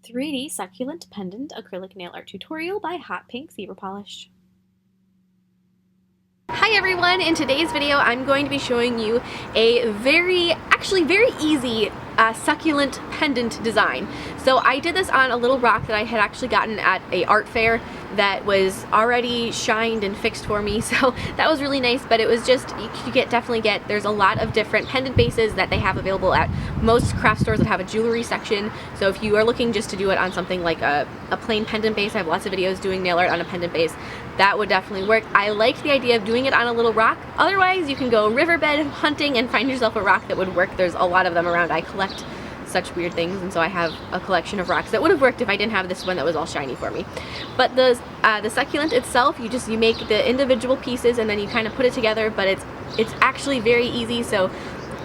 3D Succulent Pendant Acrylic Nail Art Tutorial by Hotpinkzebrapolish. Hi everyone! In today's video I'm going to be showing you a very easy succulent pendant design. So I did this on a little rock that I had actually gotten at a art fair that was already shined and fixed for me, so that was really nice. But it was just, you definitely get, there's a lot of different pendant bases that they have available at most craft stores that have a jewelry section. So if you are looking just to do it on something like a plain pendant base, I have lots of videos doing nail art on a pendant base. That would definitely work. I liked the idea of doing it on a little rock. Otherwise, you can go riverbed hunting and find yourself a rock that would work. There's a lot of them around. I collect such weird things, and so I have a collection of rocks that would have worked if I didn't have this one that was all shiny for me. But the succulent itself, you make the individual pieces and then you kind of put it together, but it's actually very easy, so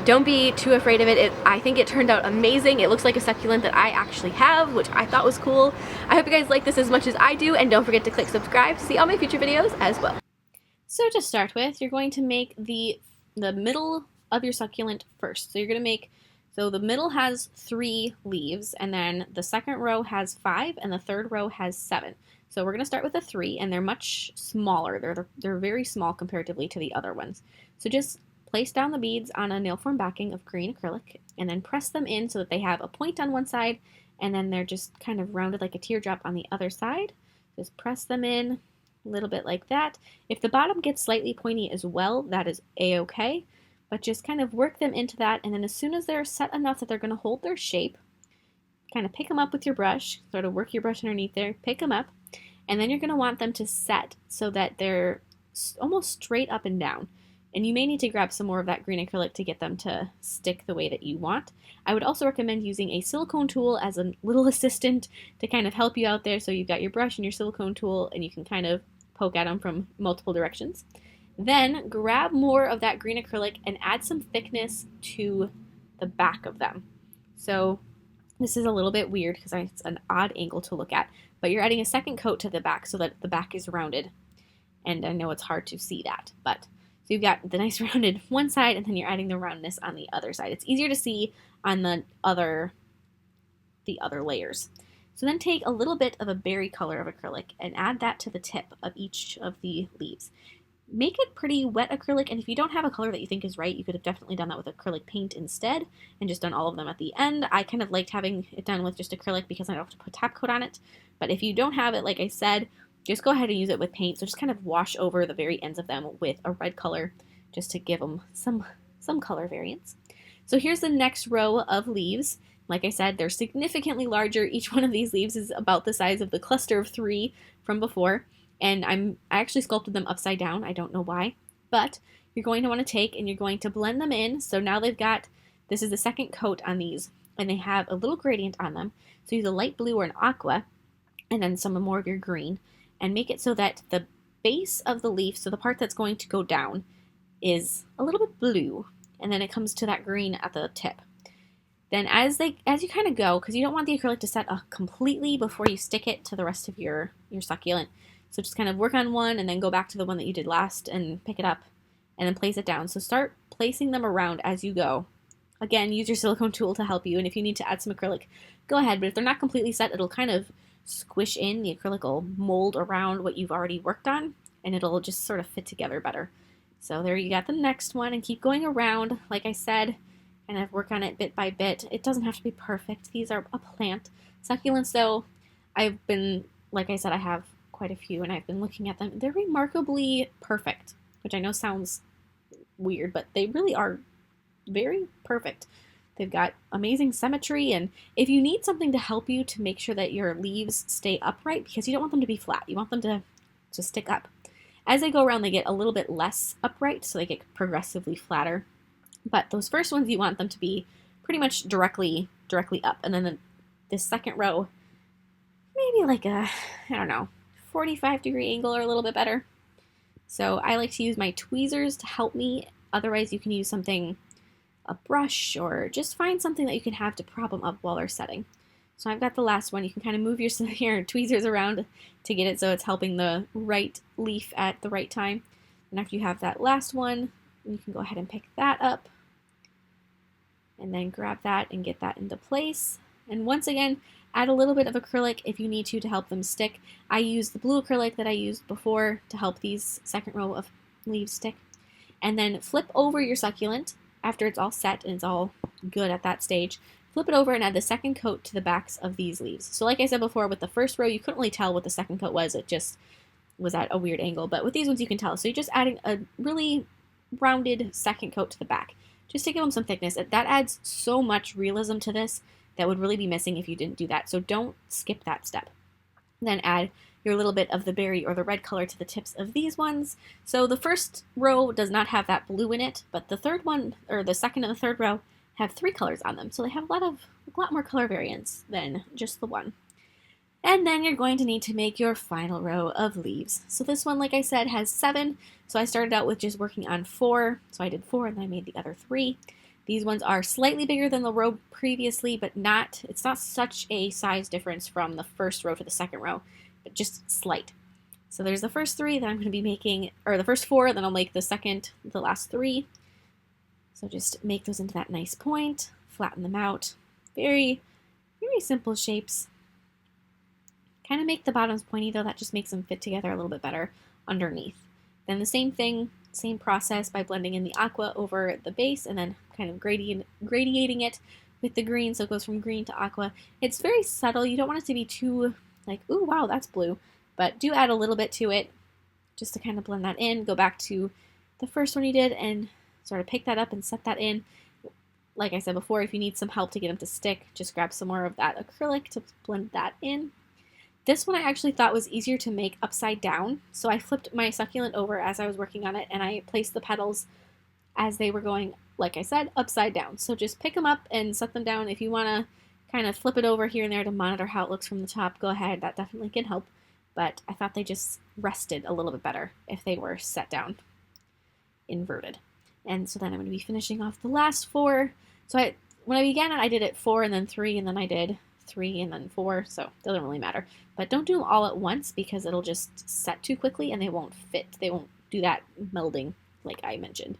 don't be too afraid of it. I think it turned out amazing. It looks like a succulent that I actually have, which I thought was cool. I hope you guys like this as much as I do, and don't forget to click subscribe to see all my future videos as well. So to start with, you're going to make the middle of your succulent first. So you're going to make, so the middle has 3 leaves, and then the second row has 5, and the third row has 7. So we're going to start with the 3, and they're much smaller. They're very small comparatively to the other ones. So just place down the beads on a nail form backing of green acrylic, and then press them in so that they have a point on one side, and then they're just kind of rounded like a teardrop on the other side. Just press them in a little bit like that. If the bottom gets slightly pointy as well, that is a-okay, but just kind of work them into that, and then as soon as they're set enough that they're going to hold their shape, kind of pick them up with your brush, sort of work your brush underneath there, pick them up, and then you're going to want them to set so that they're almost straight up and down. And you may need to grab some more of that green acrylic to get them to stick the way that you want. I would also recommend using a silicone tool as a little assistant to kind of help you out there. So you've got your brush and your silicone tool, and you can kind of poke at them from multiple directions. Then grab more of that green acrylic and add some thickness to the back of them. So this is a little bit weird because it's an odd angle to look at, but you're adding a second coat to the back so that the back is rounded. And I know it's hard to see that, but so you've got the nice rounded one side, and then you're adding the roundness on the other side. It's easier to see on the other layers. So then take a little bit of a berry color of acrylic and add that to the tip of each of the leaves. Make it pretty wet acrylic, and if you don't have a color that you think is right, you could have definitely done that with acrylic paint instead and just done all of them at the end. I kind of liked having it done with just acrylic because I don't have to put top coat on it. But if you don't have it, like I said, just go ahead and use it with paint. So just kind of wash over the very ends of them with a red color just to give them some color variance. So here's the next row of leaves. Like I said, they're significantly larger. Each one of these leaves is about the size of the cluster of 3 from before. And I actually sculpted them upside down. I don't know why. But you're going to want to take and you're going to blend them in. So now they've got, this is the second coat on these, and they have a little gradient on them. So use a light blue or an aqua, and then some more of your green. And make it so that the base of the leaf, so the part that's going to go down, is a little bit blue, and then it comes to that green at the tip. Then as you kind of go, because you don't want the acrylic to set completely before you stick it to the rest of your succulent, so just kind of work on one and then go back to the one that you did last and pick it up and then place it down. So start placing them around as you go. Again, use your silicone tool to help you, and if you need to add some acrylic, go ahead, but if they're not completely set, it'll kind of squish in. The acrylic will mold around what you've already worked on, and it'll just sort of fit together better. So there you got the next one, and keep going around, like I said, and I've worked on it bit by bit. It doesn't have to be perfect. These are a plant. Succulents, though, like I said, I have quite a few, and I've been looking at them. They're remarkably perfect, which I know sounds weird, but they really are very perfect. They've got amazing symmetry, and if you need something to help you to make sure that your leaves stay upright, because you don't want them to be flat, you want them to stick up. As they go around, they get a little bit less upright, so they get progressively flatter. But those first ones, you want them to be pretty much directly up, and then this second row, maybe like a, I don't know, 45-degree angle or a little bit better. So I like to use my tweezers to help me. Otherwise, you can use a brush, or just find something that you can have to prop them up while they're setting. So I've got the last one. You can kind of move your tweezers around to get it so it's helping the right leaf at the right time. And after you have that last one, you can go ahead and pick that up and then grab that and get that into place. And once again, Add a little bit of acrylic if you need to help them stick. I use the blue acrylic that I used before to help these second row of leaves stick. And then flip over your succulent after it's all set and it's all good at that stage. Flip it over and add the second coat to the backs of these leaves. So like I said before, with the first row, you couldn't really tell what the second coat was. It just was at a weird angle. But with these ones, you can tell. So you're just adding a really rounded second coat to the back, just to give them some thickness. That adds so much realism to this that would really be missing if you didn't do that. So don't skip that step. Then add your little bit of the berry or the red color to the tips of these ones. So the first row does not have that blue in it, but the third one, or the second and the third row, have 3 colors on them. So they have a lot more color variants than just the one. And then you're going to need to make your final row of leaves. So this one, like I said, has 7. So I started out with just working on 4. So I did 4 and then I made the other 3. These ones are slightly bigger than the row previously, but it's not such a size difference from the first row to the second row, but just slight. So there's the first 3 that I'm going to be making, or the first 4, then I'll make the last 3. So just make those into that nice point, flatten them out. Very, very simple shapes. Kind of make the bottoms pointy though, that just makes them fit together a little bit better underneath. Then the same thing, same process by blending in the aqua over the base and then kind of gradiating it with the green so it goes from green to aqua. It's very subtle. You don't want it to be too like, ooh, wow, that's blue. But do add a little bit to it just to kind of blend that in. Go back to the first one you did and sort of pick that up and set that in. Like I said before, if you need some help to get them to stick, just grab some more of that acrylic to blend that in. This one I actually thought was easier to make upside down, so I flipped my succulent over as I was working on it, and I placed the petals as they were going, like I said, upside down. So just pick them up and set them down. If you want to kind of flip it over here and there to monitor how it looks from the top, go ahead. That definitely can help, but I thought they just rested a little bit better if they were set down inverted. And so then I'm going to be finishing off the last 4. So when I began it, I did it 4 and then 3, and then I did 3 and then 4, so it doesn't really matter. But don't do them all at once because it'll just set too quickly and they won't fit. They won't do that melding like I mentioned.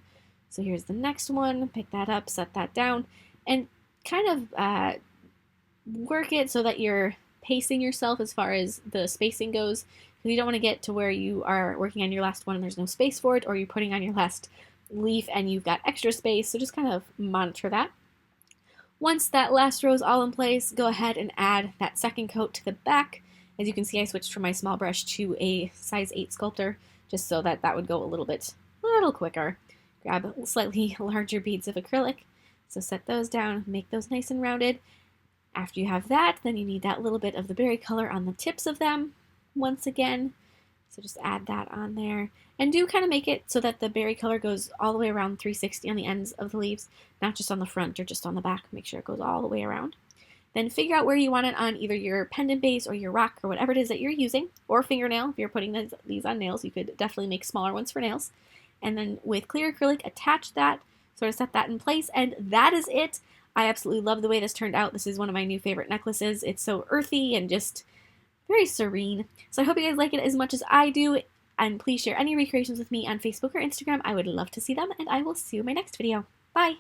So here's the next one. Pick that up, set that down, and kind of work it so that you're pacing yourself as far as the spacing goes, because you don't want to get to where you are working on your last one and there's no space for it, or you're putting on your last leaf and you've got extra space, so just kind of monitor that. Once that last row is all in place, go ahead and add that second coat to the back. As you can see, I switched from my small brush to a size 8 sculptor, just so that would go a little quicker. Grab slightly larger beads of acrylic, so set those down, make those nice and rounded. After you have that, then you need that little bit of the berry color on the tips of them, once again. So just add that on there. And do kind of make it so that the berry color goes all the way around 360 on the ends of the leaves, not just on the front or just on the back. Make sure it goes all the way around. Then figure out where you want it on either your pendant base or your rock or whatever it is that you're using, or fingernail. If you're putting these on nails, you could definitely make smaller ones for nails. And then with clear acrylic, attach that, sort of set that in place, and that is it. I absolutely love the way this turned out. This is one of my new favorite necklaces. It's so earthy and just very serene. So I hope you guys like it as much as I do, and please share any recreations with me on Facebook or Instagram. I would love to see them, and I will see you in my next video. Bye!